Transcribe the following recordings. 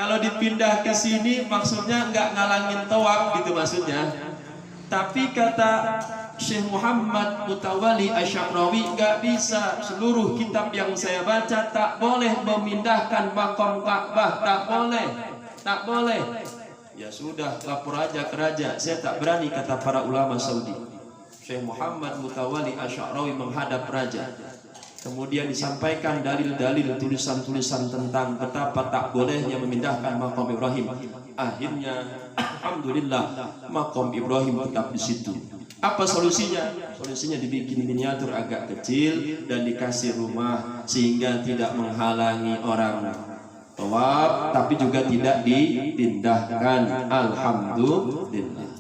Kalau dipindah ke sini maksudnya nggak ngalangin tawaf gitu maksudnya. Tapi kata Syekh Muhammad Mutawalli Asy-Sya'rawi, nggak bisa. Seluruh kitab yang saya baca tak boleh memindahkan makam Ka'bah, tak boleh, tak boleh. Ya sudah, lapor aja ke raja. Saya tak berani, kata para ulama Saudi. Syekh Muhammad Mutawalli Asy-Sya'rawi menghadap raja. Kemudian disampaikan dalil-dalil, tulisan-tulisan tentang betapa tak bolehnya memindahkan makam Ibrahim. Akhirnya, alhamdulillah, makam Ibrahim tetap di situ. Apa solusinya? Solusinya dibikin miniatur agak kecil dan dikasih rumah sehingga tidak menghalangi orang tawaf, tapi juga tidak dipindahkan. Alhamdulillah.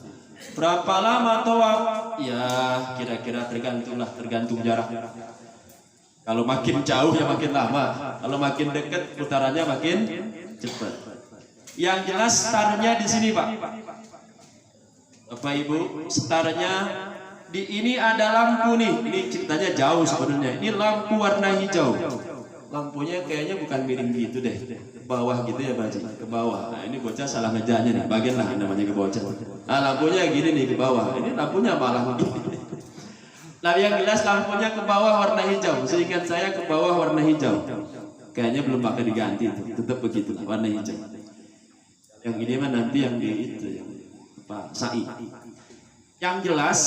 Berapa lama tawaf? Ya, kira-kira tergantung jarak. Kalau makin jauh ya makin lama, kalau makin dekat putarannya makin cepat. Yang jelas startnya di sini, Pak. Bapak Ibu, startnya di ini ada lampu nih. Ini ceritanya jauh sebenarnya. Ini lampu warna hijau. Lampunya kayaknya bukan miring gitu deh, ke bawah gitu ya, Baji, ke bawah. Nah, ini bocah salah ngejanya nih, bagian lah namanya ke bocah. Nah, lampunya gini nih ke bawah. Ini lampunya malah begini. Nah, yang jelas lampunya ke bawah warna hijau. Seingat saya ke bawah warna hijau. Kayaknya belum pakai diganti itu. Tetap begitu warna hijau. Yang ini mah nanti yang di itu yang apa? Sa'i. Yang jelas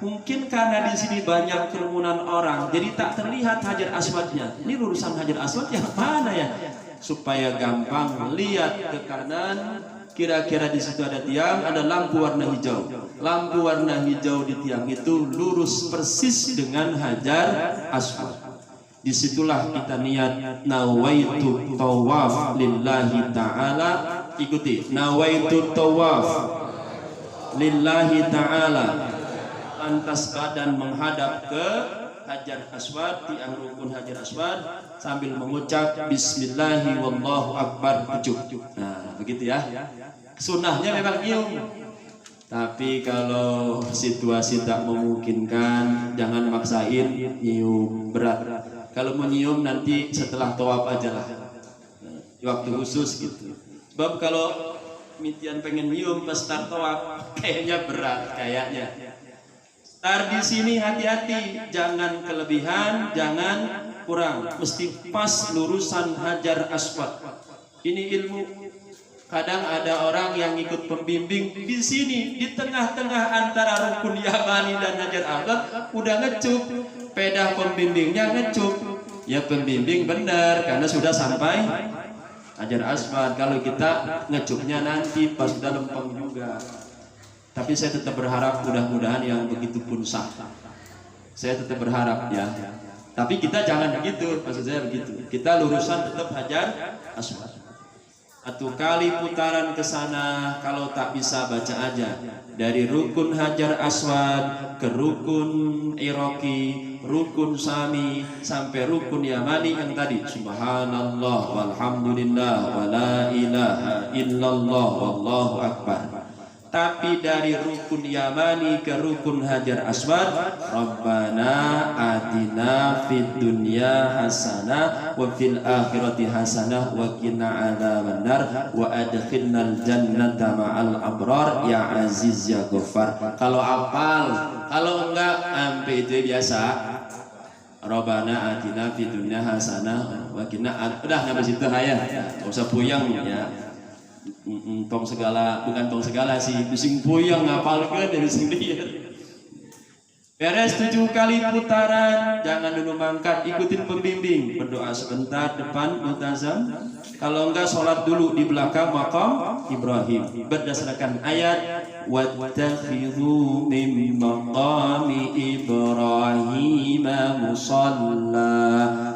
mungkin karena di sini banyak kerumunan orang, jadi tak terlihat Hajar Aswadnya. Ini lurusan Hajar Aswad yang mana ya? Supaya gampang lihat ke kanan. Kira-kira di situ ada tiang, ada lampu warna hijau. Lampu warna hijau di tiang itu lurus persis dengan Hajar Aswad. Disitulah kita niat nawaitu tawaf lillahi ta'ala. Ikuti, nawaitu tawaf lillahi ta'ala. Lantas badan menghadap ke Hajar Aswad, tiang rukun Hajar Aswad, sambil mengucap Bismillahi wallahu akbar 7. Nah, begitu ya. Sunnahnya memang nyium. Tapi kalau situasi tak memungkinkan, jangan maksain nyium berat. Kalau mau nyium nanti setelah tawaf aja lah, waktu khusus gitu. Sebab kalau mitian pengen nyium pas start tawaf kayaknya berat kayaknya. Start di sini hati-hati, jangan kelebihan, jangan kurang, mesti pas lurusan Hajar Aswad. Ini ilmu. Kadang ada orang yang ikut pembimbing di sini, di tengah-tengah antara rukun Yamani dan Hajar Aswad, udah ngecup, pedah pembimbingnya ngecup. Ya pembimbing benar, karena sudah sampai Hajar Aswad. Kalau kita ngecupnya nanti pas sudah lempeng juga. Tapi saya tetap berharap mudah-mudahan yang begitu pun sah. Saya tetap berharap ya. Tapi kita jangan begitu, maksud saya begitu. Kita lurusan tetap Hajar Aswad. Satu kali putaran ke sana, kalau tak bisa baca aja. Dari rukun Hajar Aswad ke rukun Iraqi, rukun Sami, sampai rukun Yamani yang tadi. Subhanallah walhamdulillah wala ilaha illallah wallahu akbar. Tapi dari rukun Yamani ke rukun Hajar Aswad, Rabbana atina fid dunya hasanah wa fil akhirati hasanah wa qina adzabannar wa adkhilnal jannata ma'al abrar ya aziz ya ghaffar. Kalau hafal, kalau enggak sampai itu biasa. Rabbana atina fid dunya hasanah wa qina, udah sampai situ aja. Enggak usah puyeng ya. Tong segala, bukan tong segala sih, bising puyeng ngapalkeun dari sini. Beres 7 kali putaran, jangan dulu mangkat, ikutin pembimbing, berdoa sebentar depan multazam. Kalau enggak sholat dulu di belakang makam Ibrahim berdasarkan ayat wattakhidhu min maqami Ibrahim musalla.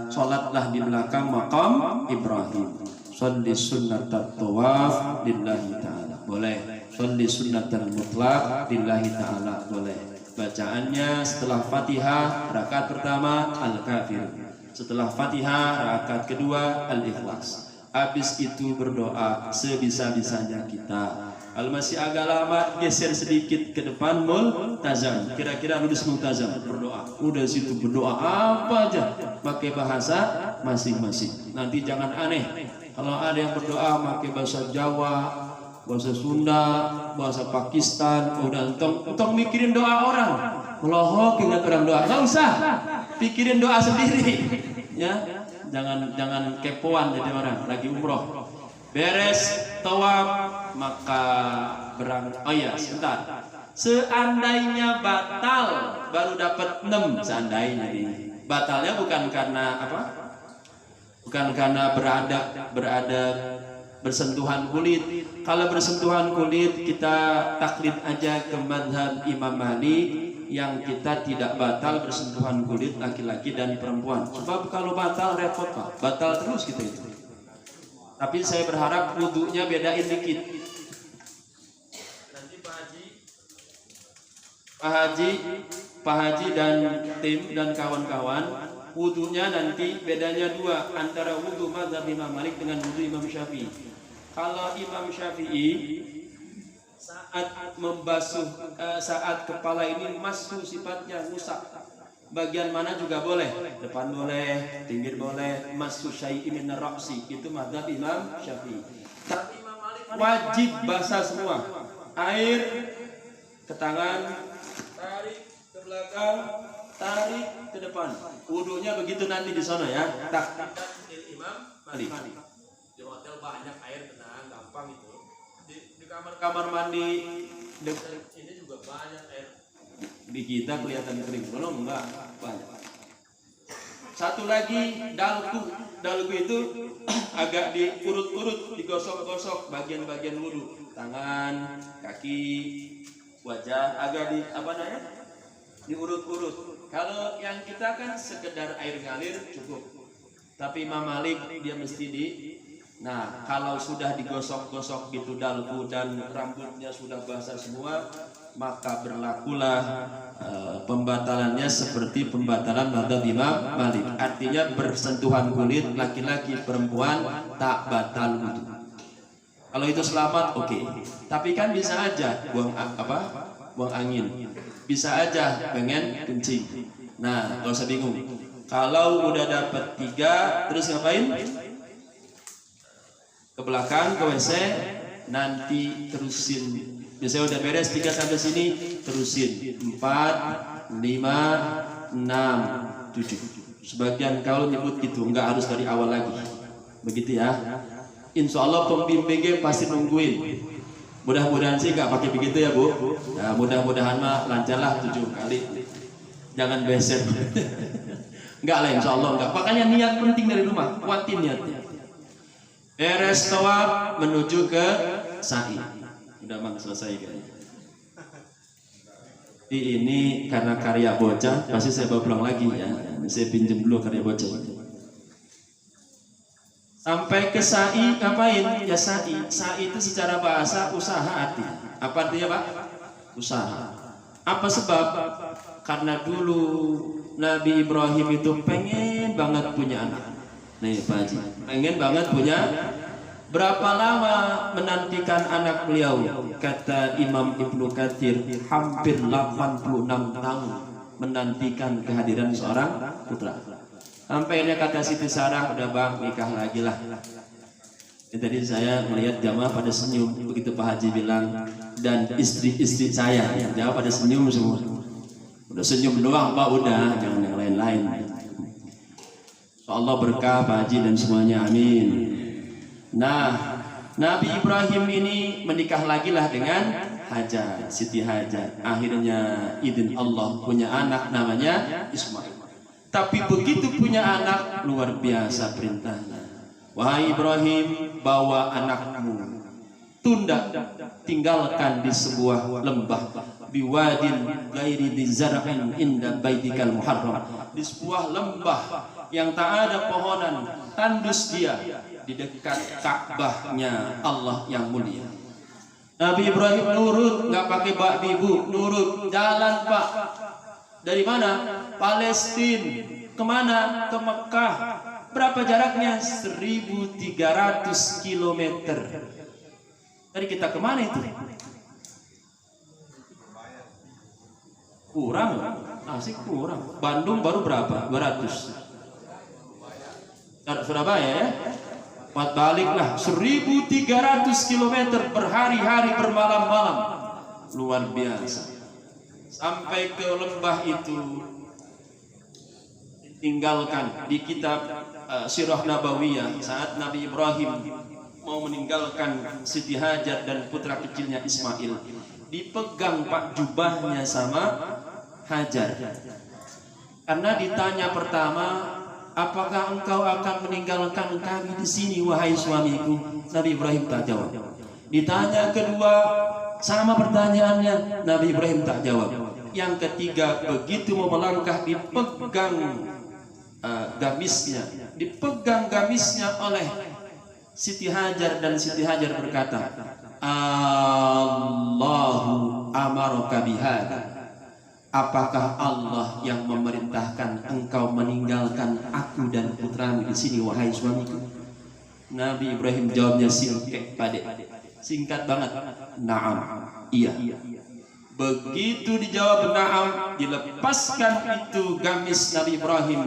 Sholatlah di belakang makam Ibrahim. Sholli sunnatat tawaf lillahi ta'ala, boleh. Sholli sunnatal mutlaq lillahi ta'ala, boleh. Bacaannya setelah Fatihah rakaat pertama Al-Kafir, setelah Fatihah rakaat kedua Al-Ikhlas. Habis itu berdoa sebisa-bisanya kita. Kalau masih agak lama, geser sedikit ke depan multazam. Kira-kira lulus multazam, berdoa. Udah situ berdoa apa aja, pakai bahasa masing-masing. Nanti jangan aneh. Kalau ada yang berdoa pakai bahasa Jawa, bahasa Sunda, bahasa Pakistan, udah entong mikirin doa orang. Melohok ingat orang doa, nggak usah pikirin doa sendiri, ya. Jangan kepoan jadi orang lagi umroh. Beres tawaf maka berangkat. Oh iya, sebentar. Seandainya batal baru dapat 6 seandainya ini. Batalnya bukan karena apa? Bukan karena berada bersentuhan kulit. Kalau bersentuhan kulit kita taklid aja ke mazhab Imam Malik yang kita tidak batal bersentuhan kulit laki-laki dan perempuan. Sebab kalau batal repot Pak. Batal terus kita itu. Tapi saya berharap wudunya bedain dikit. Nanti Pak Haji dan tim dan kawan-kawan, wudunya nanti bedanya 2 antara wudu mazhab Imam Malik dengan wudu Imam Syafi'i. Kalau Imam Syafi'i saat membasuh saat kepala ini masuk sifatnya rusak. Bagian mana juga boleh, depan boleh, pinggir boleh, masuk syai'i min ar-ra'si, itu mazhab Imam Syafi'i. Tapi Imam Malik wajib basah semua. Air ke tangan, tarik ke belakang, tarik ke depan. Wudunya begitu nanti di sana ya. Imam Malik. Di hotel banyak air, tenang, gampang itu. Di kamar mandi dekat ini juga banyak air. Di kita kelihatan kering, belum enggak banyak. Satu lagi dalku itu agak diurut-urut, digosok-gosok bagian-bagian wudu, tangan, kaki, wajah agak diurut-urut. Kalau yang kita kan sekedar air ngalir cukup. Tapi Imam Malik dia mesti Nah, kalau sudah digosok-gosok gitu dalku dan rambutnya sudah basah semua, maka berlakulah pembatalannya seperti pembatalan mazhab Imam Malik. Artinya bersentuhan kulit laki-laki perempuan tak batal wudu. Kalau itu selamat oke. Tapi kan bisa aja buang angin. Bisa aja pengen kencing. Nah, gak usah bingung. Kalau udah dapat 3 terus ngapain? Ke belakang ke WC, nanti terusin. Biasanya udah beres 3 sampai sini, terusin 4, 5, 6, 7. Sebagian kalau nyebut gitu, nggak harus dari awal lagi. Begitu ya. Insya Allah pembimbingnya pasti nungguin. Mudah-mudahan sih nggak pakai begitu ya Bu. Nah, mudah-mudahan mah lancarlah 7 kali. Jangan beser. Nggak lah, insya Allah nggak. Makanya niat penting dari rumah, kuatin niatnya. Beres tawaf menuju ke sa'i. Udah Mang selesai kayaknya. Ini karena karya bocah, pasti saya bawa pulang lagi ya. Saya pinjam dulu karya bocah. Sampai ke sa'i ngapain? Ya sa'i. Sa'i itu secara bahasa usaha artinya. Apa artinya Pak? Usaha. Apa sebab? Karena dulu Nabi Ibrahim itu pengen banget punya anak. Nih Pak Haji, pengen banget punya. Berapa lama menantikan anak beliau? Kata Imam Ibnu Katsir, hampir 86 tahun menantikan kehadiran seorang putra. Sampainya kata Siti Sarah, udah Bang nikah lagi lah. Tadi saya melihat jamaah pada senyum begitu Pak Haji bilang, dan istri-istri saya jawab pada senyum semua. Udah senyum doang Pak, udah jangan yang lain-lain. Allah berkah Pak Haji dan semuanya, amin. Nah, Nabi Ibrahim ini menikah lagi lah dengan Hajar, Siti Hajar. Akhirnya izin Allah punya anak namanya Ismail. Tapi begitu punya anak luar biasa perintahnya. Wahai Ibrahim, bawa anakmu, tunda, tinggalkan di sebuah lembah, biwadin ghairi dzar'in inda baitikal muharram, di sebuah lembah yang tak ada pohonan, tandus dia di dekat Ka'bahnya Allah yang mulia. Nabi Ibrahim nurut, nggak pakai babi Bu, nurut, jalan Pak. Dari mana? Palestina. Kemana? Ke Mekah. Berapa jaraknya? 1.300 km. Dari kita kemana itu? Kurang, asik kurang. Bandung baru berapa? 200. Surabaya ya? baliklah 1300 km berhari-hari bermalam-malam, luar biasa. Sampai ke lembah itu tinggalkan di kitab Sirah Nabawiyah saat Nabi Ibrahim mau meninggalkan Siti Hajar dan putra kecilnya Ismail, dipegang pak jubahnya sama Hajar karena ditanya pertama, apakah engkau akan meninggalkan kami di sini wahai suamiku? Nabi Ibrahim tak jawab. Ditanya kedua, sama pertanyaannya, Nabi Ibrahim tak jawab. Yang ketiga, begitu mau melangkah dipegang gamisnya oleh Siti Hajar, dan Siti Hajar berkata, Allahu amaraka bihadza. Apakah Allah yang memerintahkan engkau meninggalkan aku dan putramu di sini wahai suamiku? Nabi Ibrahim jawabnya singkat banget, na'am, iya. Begitu dijawab na'am, dilepaskan itu gamis Nabi Ibrahim.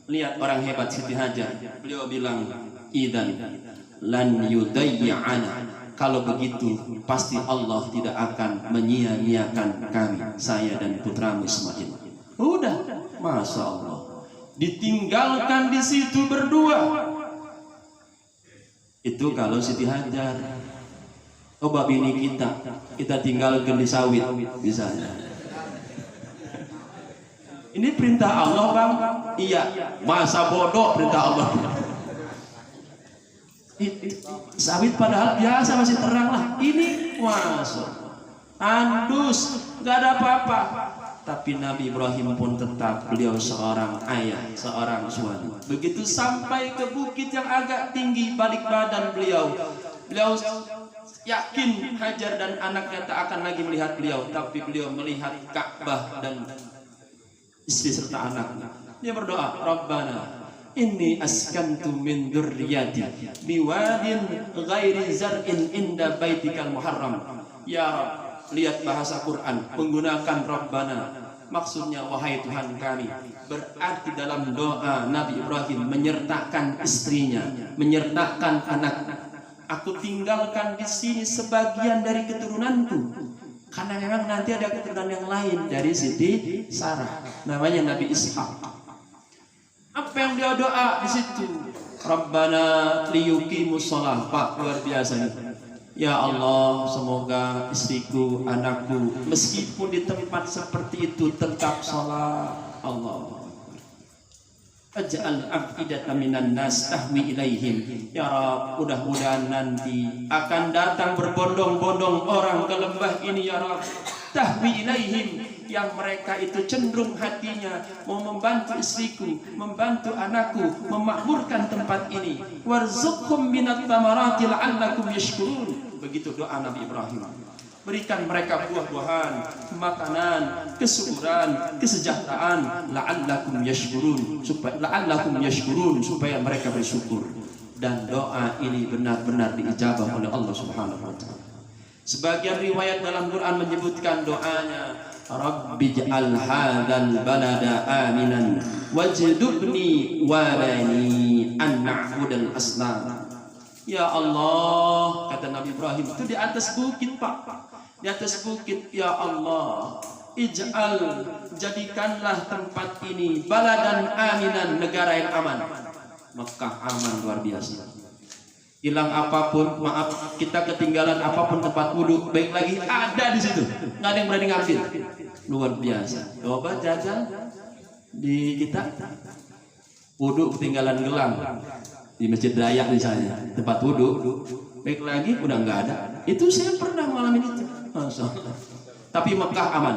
Lihat orang hebat Siti Hajar, beliau bilang, idan lan yudayya'ana. Kalau begitu pasti Allah tidak akan menyia-nyiakan kami, saya dan putramu Ismail. Udah, masya Allah, ditinggalkan di situ berdua. Itu kalau Siti Hajar. Coba bini kita tinggalkan di sawit misalnya. Ini perintah Allah bang? Iya. Masa bodoh perintah Allah? Sawit padahal biasa masih terang lah. Ini masuk andus, nggak ada apa-apa. Tapi Nabi Ibrahim pun tetap beliau seorang ayah, seorang suami. Begitu sampai ke bukit yang agak tinggi, balik badan beliau yakin Hajar dan anaknya tak akan lagi melihat beliau, tapi beliau melihat Ka'bah dan istri serta anaknya. Dia berdoa, Rabbana inni askantu min dzurriyyati biwadin ghairi zar'in inda baitikal muharram. Ya Rabb, lihat bahasa Quran menggunakan Rabbana, maksudnya wahai Tuhan kami. Berarti dalam doa Nabi Ibrahim menyertakan istrinya, menyertakan anaknya. Aku tinggalkan di sini sebagian dari keturunanku, karena memang nanti ada keturunan yang lain dari Siti Sarah, namanya Nabi Ishak. Apa yang dia doa di situ? Rabbana liyuqimus shalah. Pak, luar biasa nih. Ya Allah, semoga istriku, anakku, meskipun di tempat seperti itu tetap salat. Allah. Aj'al afidatan minan nas tahwi ilaihim. Ya Rabb, mudah-mudahan nanti akan datang berbondong-bondong orang ke lembah ini ya Rabb. Tahwi ilaihim, yang mereka itu cenderung hatinya mau membantu istriku, membantu anakku, memakmurkan tempat ini. Warzuqhum minat tamarati la'allakum yashkurun. Begitu doa Nabi Ibrahim. Berikan mereka buah-buahan, makanan, kesuburan, kesejahteraan, la'allakum yashkurun, supaya mereka bersyukur. Dan doa ini benar-benar diijabah oleh Allah Subhanahu wa taala. Sebagian riwayat dalam Quran menyebutkan doanya, Rabbi ja'al hadzal balada aminan wajdubni wa bani an na'budal asnam. Ya Allah, kata Nabi Ibrahim, itu di atas bukit Pak, di atas bukit. Ya Allah, ij'al, jadikanlah tempat ini baladan aminan, negara yang aman. Mekah aman, luar biasa. Hilang apapun, maaf, kita ketinggalan apapun tempat wudhu, baik lagi ada di situ, nggak ada yang berani ngambil. Luar biasa. Coba jajal di kita wudhu ketinggalan gelang di Masjid Dayak misalnya, tempat wudhu, baik lagi udah nggak ada. Itu saya pernah ngalamin itu. Masya Allah. Tapi Mekah aman.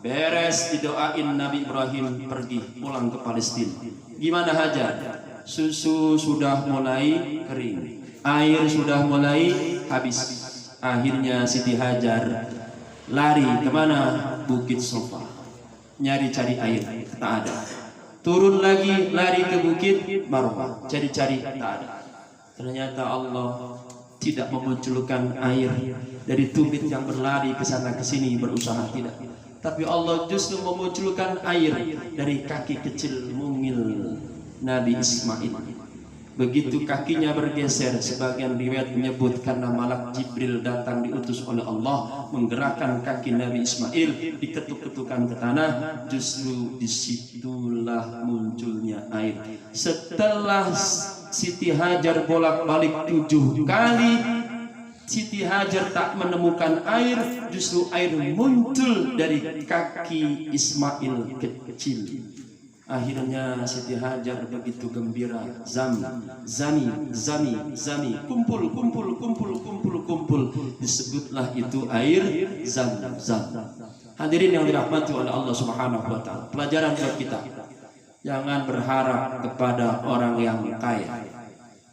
Beres didoain Nabi Ibrahim pergi pulang ke Palestina. Gimana Hajar? Susu sudah mulai kering, air sudah mulai habis. Akhirnya Siti Hajar lari kemana? Bukit Sofa, nyari-cari air, tak ada. Turun lagi, lari ke Bukit Marwah, cari-cari, tak ada. Ternyata Allah tidak memunculkan air dari tumit yang berlari ke sana ke sini berusaha, tidak. Tapi Allah justru memunculkan air dari kaki kecil mungil Nabi Ismail. Begitu kakinya bergeser, sebagian riwayat menyebut karena malak Jibril datang diutus oleh Allah menggerakkan kaki Nabi Ismail, diketuk-ketukan ke tanah, justru disitulah munculnya air. Setelah Siti Hajar bolak-balik 7 kali, Siti Hajar tak menemukan air, justru air muncul dari kaki Ismail kecil. Akhirnya Siti Hajar begitu gembira, zami, kumpul, disebutlah itu air zam. Hadirin yang dirahmati oleh Allah Subhanahu wa taala. Pelajaran buat kita. Jangan berharap kepada orang yang kaya.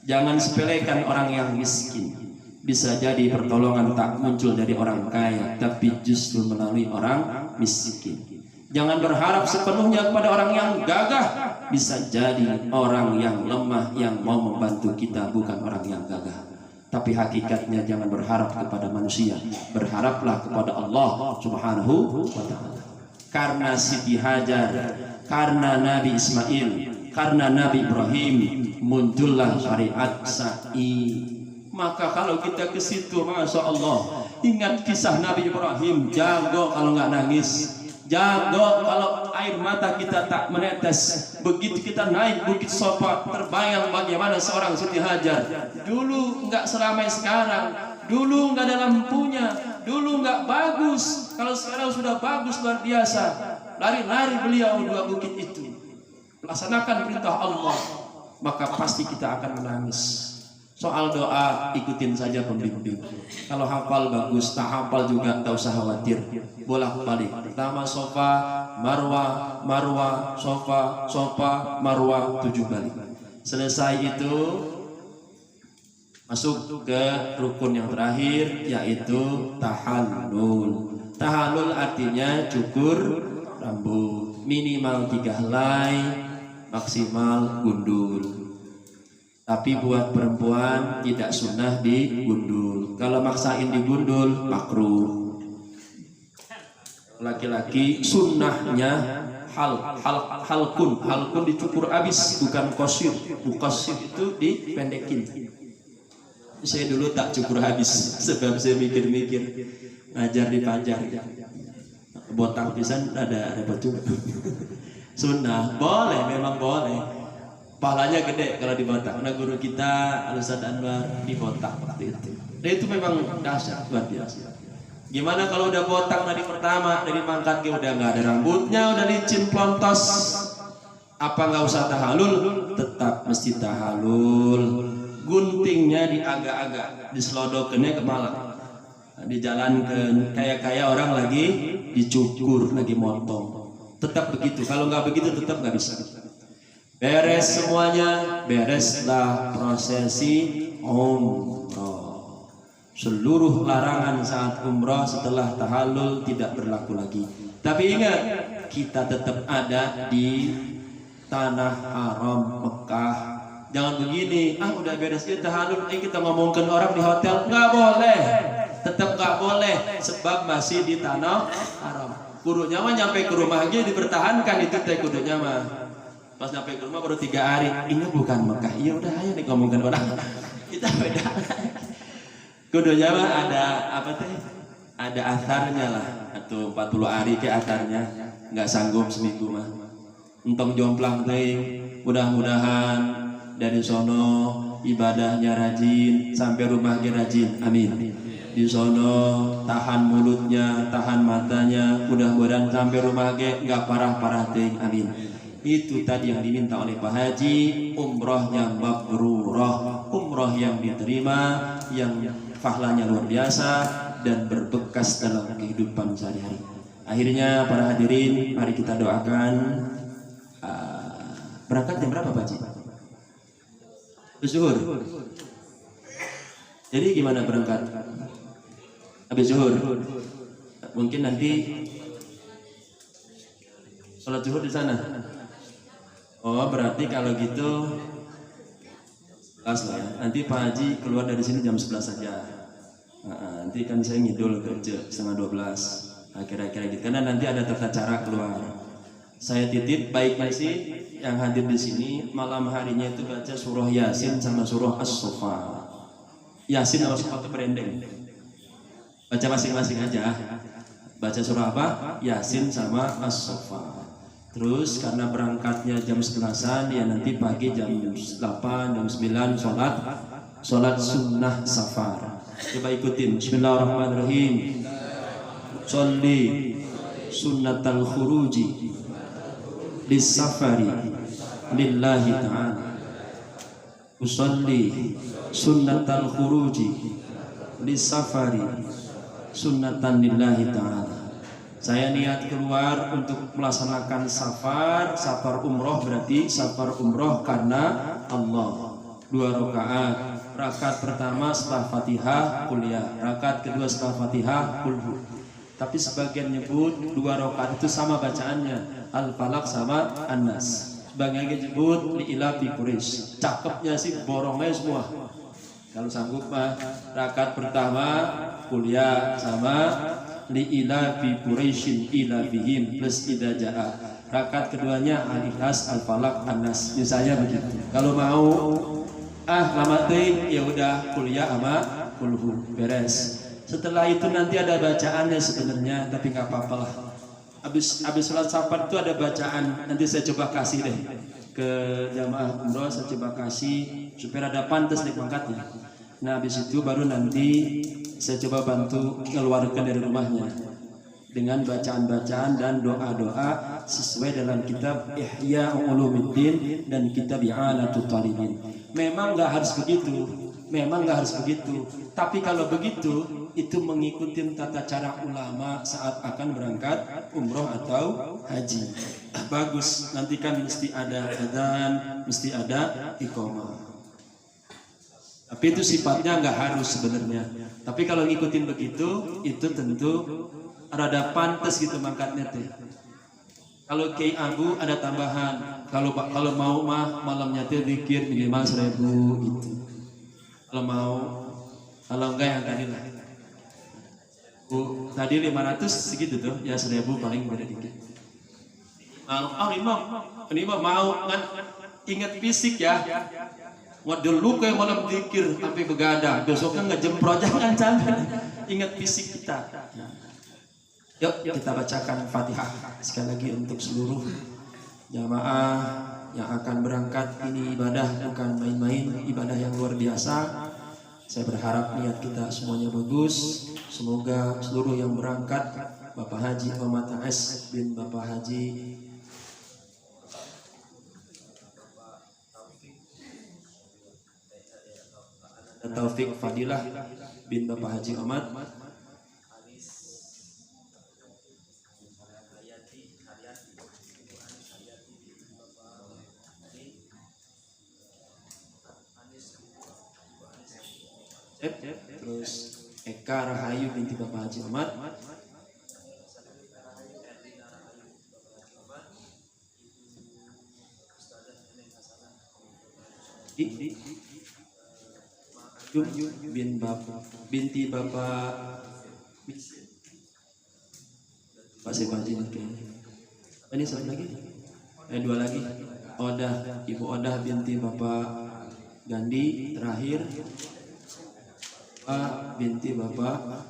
Jangan sepelekan orang yang miskin. Bisa jadi pertolongan tak muncul dari orang kaya, tapi justru melalui orang miskin. Jangan berharap sepenuhnya kepada orang yang gagah. Bisa jadi orang yang lemah yang mau membantu kita bukan orang yang gagah. Tapi hakikatnya jangan berharap kepada manusia. Berharaplah kepada Allah Subhanahu wa ta'ala. Karena Siti Hajar, karena Nabi Ismail, karena Nabi Ibrahim, muncullah syariat sa'i. Maka kalau kita ke situ, Masya Allah, ingat kisah Nabi Ibrahim, jago kalau nggak nangis, jago kalau air mata kita tak menetes. Begitu kita naik Bukit Sofa, terbayang bagaimana seorang Siti Hajar. Dulu nggak seramai sekarang, dulu nggak ada lampunya, dulu nggak bagus. Kalau sekarang sudah bagus luar biasa. Lari-lari beliau 2 bukit itu, laksanakan perintah Allah, maka pasti kita akan menangis. Soal doa, ikutin saja pembimbing. Kalau hafal bagus, tak hafal juga tak usah khawatir. Bolak-balik. Pertama Sofa, Marwah, Sofa, Marwah 7 kali. Selesai itu masuk ke rukun yang terakhir, yaitu tahallul. Tahallul artinya cukur rambut, minimal 3 helai, maksimal gundul. Tapi buat perempuan tidak sunnah digundul. Kalau maksain digundul makruh. Laki-laki sunnahnya halkun dicukur habis, bukan qasir. Qasir itu dipendekin. Saya dulu tak cukur habis sebab saya mikir-mikir ngajar di Pajar. Botak pisan ada batu. Sunnah boleh, memang boleh. Pahalanya gede kalau dibotak. Karena guru kita Al-Ustaz Anwar dibotak waktu itu. Dan itu memang dahsyat, luar biasa. Gimana kalau udah botak dari pertama, dari mangkatnya udah nggak ada rambutnya, udah licin plontos, apa nggak usah tahallul? Tetap mesti tahallul. Guntingnya diagak-agak, dislodokannya ke malam, dijalankan kayak orang lagi dicukur, lagi motong. Tetap begitu. Kalau nggak begitu tetap nggak bisa. Beres semuanya, bereslah prosesi umroh. Seluruh larangan saat umroh setelah tahallul tidak berlaku lagi. Tapi ingat, kita tetap ada di tanah haram Mekah. Jangan begini, udah beres kita tahallul, kita ngomongkan orang di hotel, nggak boleh. Tetap nggak boleh, sebab masih di tanah haram. Kudunya mah nyampe ke rumah aja dipertahankan itu teh kudunya mah. Pas sampai ke rumah baru 3 hari, ini bukan Mekah. Iya udah ayo nih ngomongin orang. Kita beda. Kudunya mah ada apa teh? Ada asarnya lah. Atau 40 hari ke asarnya. Nggak sanggup seminggu mah. Entong jomplang teh. Mudah-mudahan dari sono ibadahnya rajin sampai rumah ge rajin. Amin. Di sono tahan mulutnya, tahan matanya. Mudah-mudahan sampai rumah ge nggak parah-parah teh. Amin. Itu tadi yang diminta oleh Pak Haji, umroh yang mabrurah, umroh yang diterima, yang pahalanya luar biasa dan berbekas dalam kehidupan sehari-hari. Akhirnya para hadirin, mari kita doakan. Berangkat jam berapa Pak Haji? Zuhur. Jadi gimana berangkat? Habis zuhur. Mungkin nanti sholat zuhur di sana. Oh berarti kalau gitu lah ya. Nanti Pak Haji keluar dari sini jam 11 saja. Nanti kan saya ngidul kerja setengah 12. Kira-kira gitu. Karena nanti ada tata cara keluar. Saya titip baiknya sih yang hadir di sini malam harinya itu baca surah Yasin sama surah As-Saffat. Yasin sama As-Saffat itu berendeng. Baca masing-masing aja. Baca surah apa? Yasin sama As-Saffat. Terus karena berangkatnya jam 11-an ya nanti pagi jam 8, jam 9 sholat sunnah safar. Coba ikutin. Bismillahirrahmanirrahim. Sholli sunnatal khuruji lis-safari lillahi ta'ala. Usolli sunnatal khuruji lis-safari sunnatan lillahi ta'ala. Saya niat keluar untuk melaksanakan safar umroh, berarti safar umroh karena Allah. 2 rakaat. Rakaat pertama setelah Fatihah kuliah, rakaat kedua setelah Fatihah kulhu. Tapi sebagian nyebut 2 rakaat itu sama bacaannya, Al-Falaq sama An-Nas. Sebagian nyebut Li'ila fi Quraisy. Cakepnya sih borongnya semua. Kalau sanggup mah rakaat pertama kuliah sama Li'ila fi Quraisyin ila bihim plus idza jaa. Rakaat keduanya Al-Ikhlas, Al-Falaq, An-Nas. Misalnya begitu. Kalau mau lama teh ya udah kuliah sama kulhu beres. Setelah itu nanti ada bacaannya sebenarnya, tapi nggak apa-apa lah. Abis sholat safar itu ada bacaan. Nanti saya coba kasih deh ke jamaah umroh, saya coba kasih supaya ada pantas naik pangkatnya. Nah habis itu baru nanti saya coba bantu mengeluarkan dari rumahnya dengan bacaan-bacaan dan doa-doa sesuai dalam kitab Ihya Ulumuddin dan kitab I'anatul Talibin. Memang nggak harus begitu, tapi kalau begitu itu mengikuti tata cara ulama saat akan berangkat umroh atau haji. Bagus, nanti kan mesti ada adzan, mesti ada iqamah. Tapi itu sifatnya nggak harus sebenarnya. Tapi kalau ngikutin begitu, itu tentu rada pantas gitu mangkatnya teh. Kalau Kiai Abu ada tambahan. Kalau mau mah malamnya teh zikir minimal 1000 gitu. Kalau enggak yang tadi lah. Tadi 500 segitu tuh, ya 1000 paling beda dikit. Ini mau kan ingat fisik ya. Model lu kayak malam zikir sampai begadang, besoknya ngejemprot, jangan ingat fisik kita. Yuk kita bacakan Fatihah sekali lagi untuk seluruh jamaah yang akan berangkat. Ini ibadah bukan main-main, ibadah yang luar biasa. Saya berharap niat kita semuanya bagus. Semoga seluruh yang berangkat, Bapak Haji Muhammad AS bin Bapak Haji Taufik Fadilah bin Bapak Haji Ahmad terus Eka Rahayu binti Bapak Haji Ahmad, binti Bapak Pak Sebaji. Ini satu lagi, 2 lagi. Ibu Odah binti Bapak Gandhi. Terakhir binti Bapak.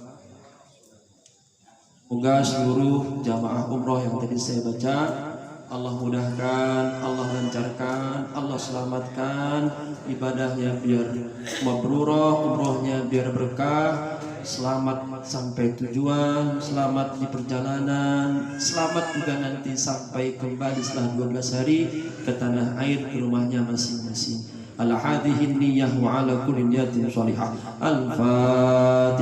Semoga seluruh jamaah umroh yang tadi saya baca Allah mudahkan, Allah lancarkan, Allah selamatkan, ibadahnya biar mabrurah, umrohnya biar berkah, selamat sampai tujuan, selamat di perjalanan, selamat juga nanti sampai kembali setelah 12 hari ke tanah air, ke rumahnya masing-masing. Ala hadhihi niyyah wa ala kulli niyatin shalihah. Al-Fatihah.